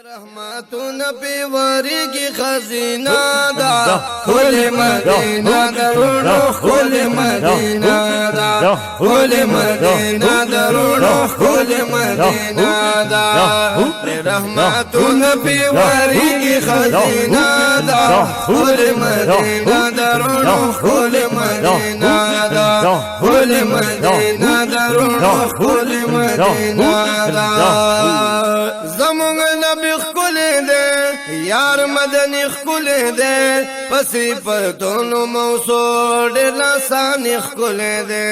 रहमतुन पे वरी की खजीना दा खुल मदीना दरुनो खुल मदीना दा खुल मदीना दरुनो खुल मदीना दा रहमतुन पे वरी की खजीना दा खुल मदीना दरुनो खुल मदीना दा खुल मदीना दरुनो खुल मदीना दा ज़मुन नबी खुल दे यार मदनी खुल दे पसी पर दोनों मौसूल लसानी खुल दे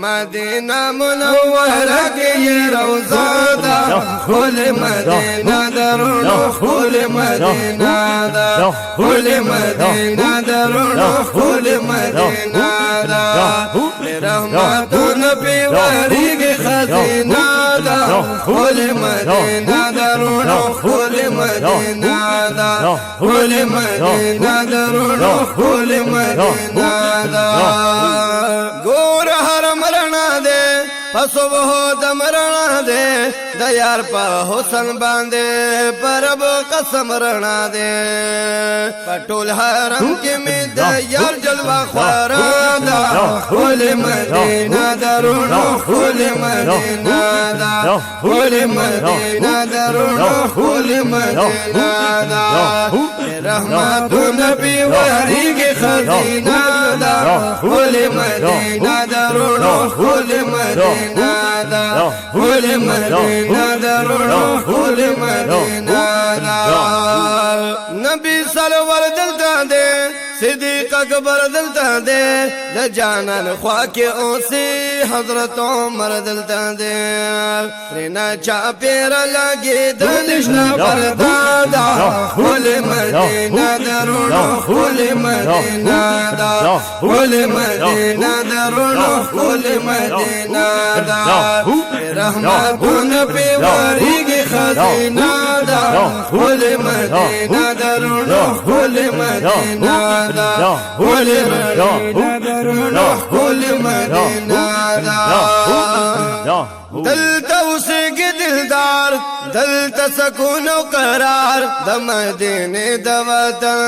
मदीना मुनव्वरा के ये रोज़ा दा खुल मदीना दरुनो खुल मदीना दा खुल मदीना दरुनो खुल मदीना दा रहमतुन पे वरी के खजीना दा खुल मदीना दरुनो खुल मदीना दा खुल मदीना दरुनो खुल मदीना दा गोर हरम रणा दे पसो हो दमरणा दे दयार पा हुसन बांधे परब कसम रणा दे पटोल हरम के में दयार जलवा ख्वारा दा खुल मदीना दरुनो खुल मदीना दा खुल मदीना दरुनो खुल मदीना दा रहमतुन पे वरी के खजीना दा खुल मदीना दरुनो खुल मदीना दा खुल मदीना दरुनो खुल मदीना दा नबी सरवर दिलता दे सिद्दीक़ अकबर दिलता दे द जानन ख्वा के ओसी हजरत उमर दिलता दे रेना चा पेर लगे दनिशना पर्दा दा खुल मदीना दरुनो खुल मदीना दा खुल मदीना दरुनो खुल मदीना दा रहमतुन पे वरी के खजीना दा खुल मदीना दरुनो खुल मदीना दा खुल मदीना दरुनो खुल मदीना दा दलता उसे के दिलदार दलता सकून करार दम देने दवतन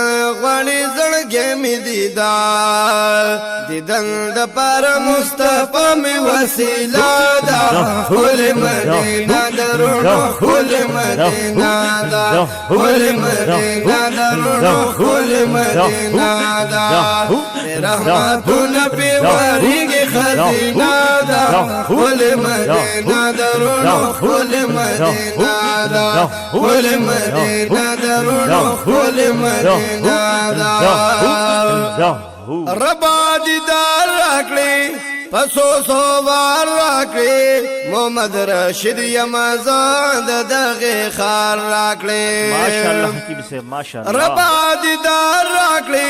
गणी जड़गे में दीदार दीदन द पर मुस्तफा में वसीला दा खुल मदीना दरुनो खुल मदीना दा खुल मदीना दरुनो खुल मदीना दा रहमतुन पे वरी के खजीना दा खुल मदीना दरुनो खुल मदीना दा खुल मदीना दरुनो खुल मदीना दा रबा दीदार राखले पसो सोवार राखले मोहम्मद रशीद यमजाद दगे खार राखले माशाअल्लाह हकीम से माशाअल्लाह रबा दीदार राखले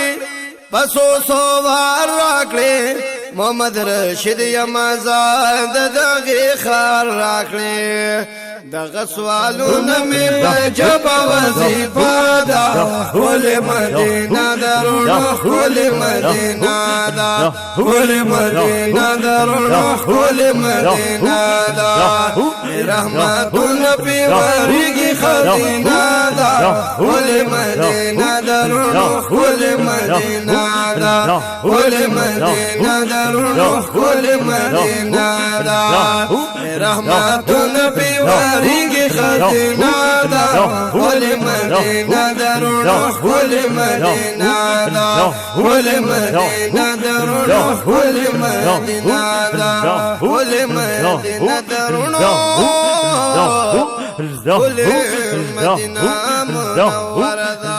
पसो सोवार राखले मोहम्मद रशीद यमजाद दगे खार राखले दगा सवालून में बजबा वजीफा दा खुल मदीना दरुनो खुल मदीना दा खुल मदीना दरुनो खुल मदीना दा रहमतुन पे वरी की खजीना दा खुल मदीना दरुनो खुल मदीना दा खुल मदीना दरुनो खुल मदीना दा रहमतुन पे वरी के खजीना दा खुल मदीना दरुनो खुल मदीना दा खुल मदीना दरुनो खुल मदीना दा खुल मदीना दरुनो खुल मदीना मुनव्वरा दा